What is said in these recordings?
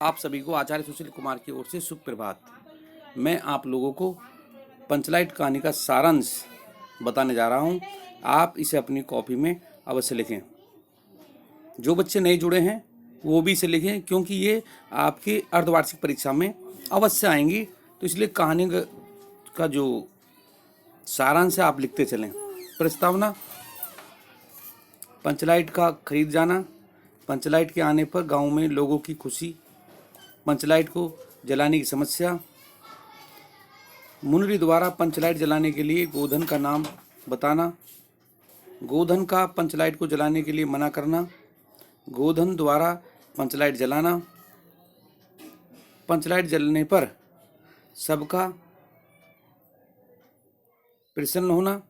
आप सभी को आचार्य सुशील कुमार की ओर से सुप्रभात। मैं आप लोगों को पंचलाइट कहानी का सारांश बताने जा रहा हूं। आप इसे अपनी कॉपी में अवश्य लिखें। जो बच्चे नए जुड़े हैं वो भी इसे लिखें, क्योंकि ये आपकी अर्धवार्षिक परीक्षा में अवश्य आएंगी। तो इसलिए कहानी का जो सारांश है आप लिखते चलें। प्रस्तावना: पंचलाइट का खरीद जाना। पंचलाइट के आने पर गांव में लोगों की खुशी। पंचलाइट को जलाने की समस्या। मुनरी द्वारा पंचलाइट जलाने के लिए गोधन का नाम बताना। गोधन का पंचलाइट को जलाने के लिए मना करना। गोधन द्वारा पंचलाइट जलाना। पंचलाइट जलने पर सबका प्रसन्न होना।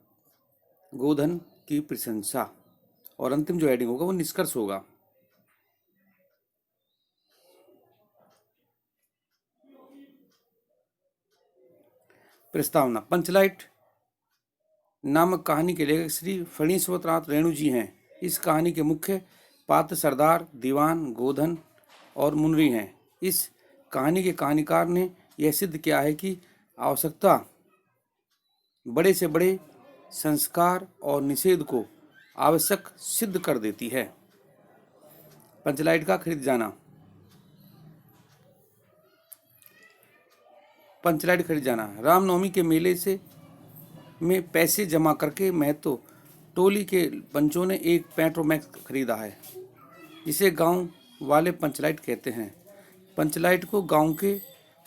गोधन की प्रशंसा। और अंतिम जो हेडिंग होगा वो निष्कर्ष होगा। प्रस्तावना: पंचलाइट नामक कहानी के लेखक श्री फणीश्वरनाथ रेणु जी हैं। इस कहानी के मुख्य पात्र सरदार, दीवान, गोधन और मुनरी हैं। इस कहानी के कहानीकार ने यह सिद्ध किया है कि आवश्यकता बड़े से बड़े संस्कार और निषेध को आवश्यक सिद्ध कर देती है। पंचलाइट का खरीद जाना। पंचलाइट खरीद जाना। रामनवमी के मेले से में पैसे जमा करके महतो टोली के पंचों ने एक पेट्रोमैक्स खरीदा है, जिसे गांव वाले पंचलाइट कहते हैं। पंचलाइट को गांव के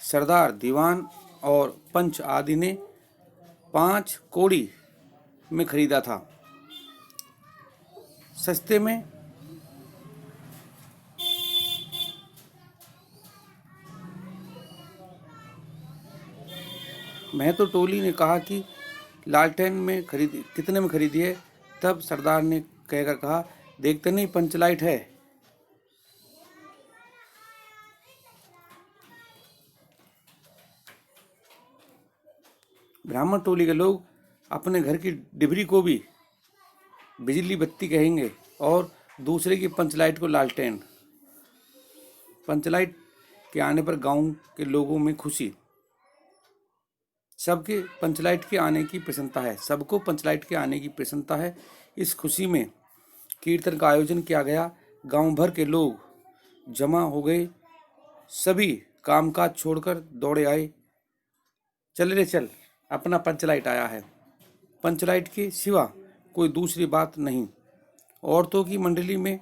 सरदार, दीवान और पंच आदि ने 5 कौड़ी में खरीदा था। सस्ते में महतो टोली ने कहा कि लालटेन में कितने में खरीदी है। तब सरदार ने कहकर कहा, देखते नहीं पंचलाइट है। ब्राह्मण टोली के लोग अपने घर की डिबरी को भी बिजली बत्ती कहेंगे और दूसरे की पंचलाइट को लालटेन। पंचलाइट के आने पर गांव के लोगों में खुशी। सबको पंचलाइट के आने की प्रसन्नता है। इस खुशी में कीर्तन का आयोजन किया गया। गांव भर के लोग जमा हो गए। सभी कामकाज छोड़कर दौड़े आए। चल रे चल, अपना पंचलाइट आया है। पंचलाइट के सिवा कोई दूसरी बात नहीं। औरतों की मंडली में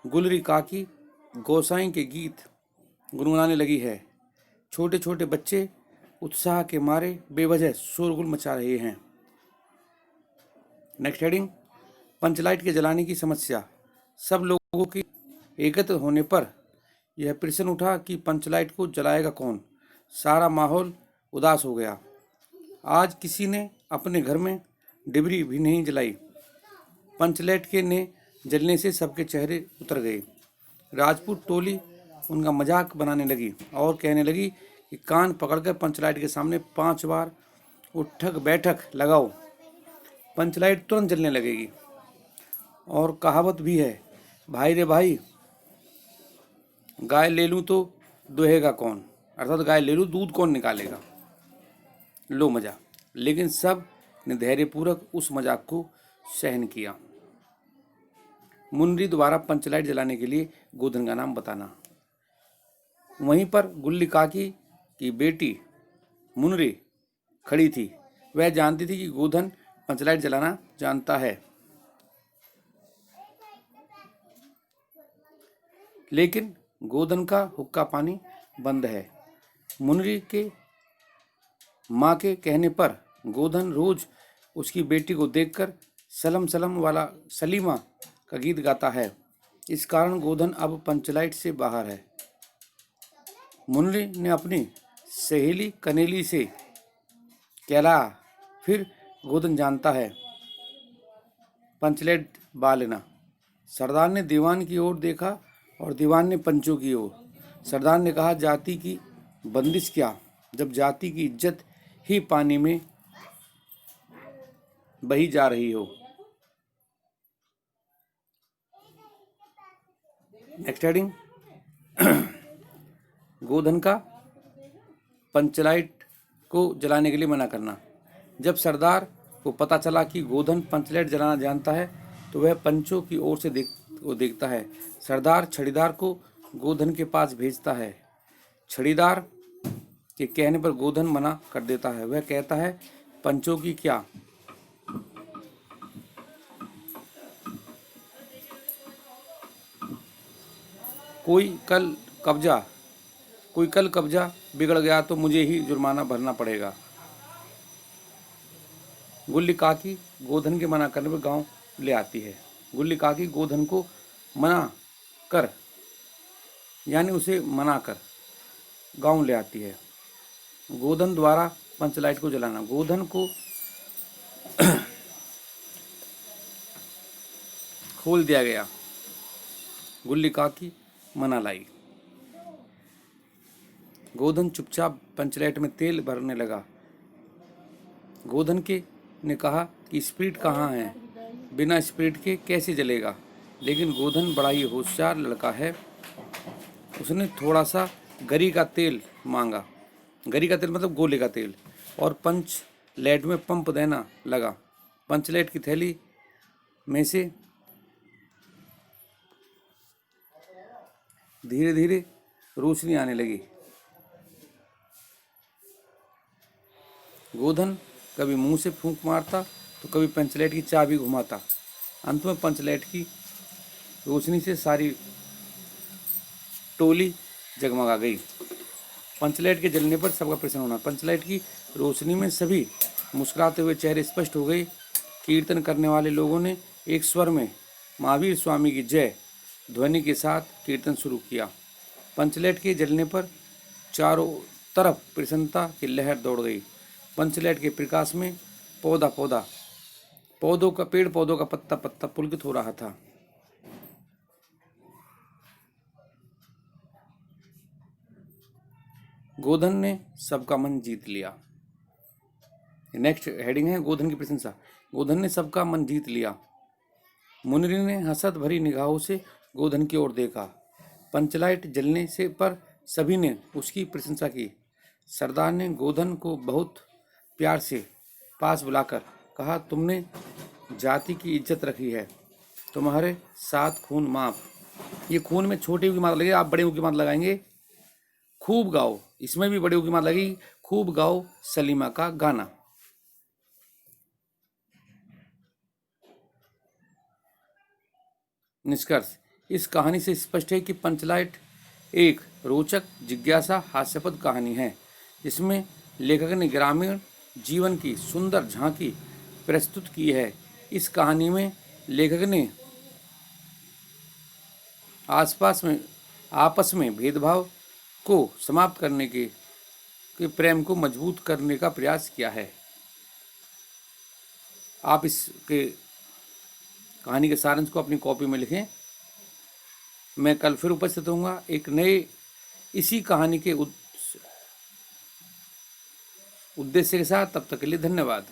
गुलरी काकी गोसाई के गीत गुनगुनाने लगी है। छोटे छोटे बच्चे उत्साह के मारे बेवजह शोरगुल मचा रहे हैं। नेक्स्ट हेडिंग: पंचलाइट के जलाने की समस्या। सब लोगों के एकत्र होने पर यह प्रश्न उठा कि पंचलाइट को जलाएगा कौन। सारा माहौल उदास हो गया। आज किसी ने अपने घर में डिबरी भी नहीं जलाई। पंचलाइट के ने जलने से सबके चेहरे उतर गए। राजपूत टोली उनका मजाक बनाने लगी और कहने लगी कि कान पकड़कर पंचलाइट के सामने 5 बार उठक बैठक लगाओ, पंचलाइट तुरंत जलने लगेगी। और कहावत भी है, भाई रे भाई, गाय ले लूं तो दुहेगा कौन, अर्थात गाय ले लूं दूध कौन निकालेगा। लो मजा। लेकिन सब ने धैर्यपूर्वक उस मजाक को सहन किया। मुनरी द्वारा पंचलाइट जलाने के लिए गोधन का नाम बताना। वहीं पर गुल्ली काकी की बेटी मुनरी खड़ी थी। वह जानती थी कि गोधन पंचलाइट जलाना जानता है, लेकिन गोधन का हुक्का पानी बंद है। मुनरी के माँ के कहने पर गोधन रोज उसकी बेटी को देखकर सलम सलम वाला सलीमा का गीत गाता है। इस कारण गोधन अब पंचलाइट से बाहर है। मुनरी ने अपनी सहेली कनेली से कहला, फिर गोधन जानता है पंचलाइट बाल लेना। सरदार ने दीवान की ओर देखा और दीवान ने पंचों की ओर। सरदार ने कहा, जाति की बंदिश क्या, जब जाति की इज्जत ही पानी में बही जा रही हो। नेक्स्ट हेडिंग: गोधन का पंचलाइट को जलाने के लिए मना करना। जब सरदार को पता चला कि गोधन पंचलाइट जलाना जानता है तो वह पंचों की ओर से देखता है। सरदार छड़ीदार को गोधन के पास भेजता है। छड़ीदार के कहने पर गोधन मना कर देता है। वह कहता है, पंचों की क्या, कोई कल कब्जा बिगड़ गया तो मुझे ही जुर्माना भरना पड़ेगा। गुल्ली काकी गोधन के मना करने पर गांव ले आती है। गुल्ली काकी गोधन को मना कर यानी उसे मना कर गांव ले आती है। गोधन द्वारा पंचलाइट को जलाना। गोधन को खोल दिया गया। गुल्ली काकी मना लाई। गोधन चुपचाप पंचलाइट में तेल भरने लगा। गोधन के ने कहा कि स्पिरिट कहाँ है, बिना स्पिरिट के कैसे जलेगा। लेकिन गोधन बड़ा ही होशियार लड़का है। उसने थोड़ा सा गरी का तेल मांगा। गरी का तेल मतलब गोले का तेल, और पंच लाइट में पंप देना लगा। पंच लाइट की थैली में से धीरे धीरे रोशनी आने लगी। गोधन कभी मुंह से फूंक मारता तो कभी पंचलाइट की चाबी घुमाता। अंत में पंचलाइट की रोशनी से सारी टोली जगमगा गई। पंचलाइट के जलने पर सबका प्रसन्न होना। पंचलाइट की रोशनी में सभी मुस्कुराते हुए चेहरे स्पष्ट हो गए। कीर्तन करने वाले लोगों ने एक स्वर में महावीर स्वामी की जय ध्वनि के साथ कीर्तन शुरू किया। पंचलाइट के जलने पर चारों तरफ प्रसन्नता की लहर दौड़ गई। पंचलाइट के प्रकाश में पेड़ पौधों का पत्ता पत्ता पुलकित हो रहा था। गोधन ने सबका मन जीत लिया। नेक्स्ट हेडिंग है गोधन की प्रशंसा। गोधन ने सबका मन जीत लिया। मुनिरी ने हसद भरी निगाहों से गोधन की ओर देखा। पंचलाइट जलने से पर सभी ने उसकी प्रशंसा की। सरदार ने गोधन को बहुत प्यार से पास बुलाकर कहा, तुमने जाति की इज्जत रखी है, तुम्हारे साथ खून माफ। ये खून में छोटे की मात्रा लगे, आप बड़े की मात्रा लगाएंगे। खूब गाओ, इसमें भी बड़े की मात्रा लगेगी। खूब गाओ सलीमा का गाना। निष्कर्ष, इस कहानी से स्पष्ट है कि पंचलाइट एक रोचक जिज्ञासा हास्यपद कहानी है, जिसमें लेखक ने ग्रामीण जीवन की सुंदर झांकी प्रस्तुत की है। इस कहानी में लेखक ने आपस में भेदभाव को समाप्त करने के प्रेम को मजबूत करने का प्रयास किया है। आप इसके कहानी के सारांश को अपनी कॉपी में लिखें। मैं कल फिर उपस्थित होऊंगा एक नए इसी कहानी के उद्देश्य के साथ। तब तक के लिए धन्यवाद।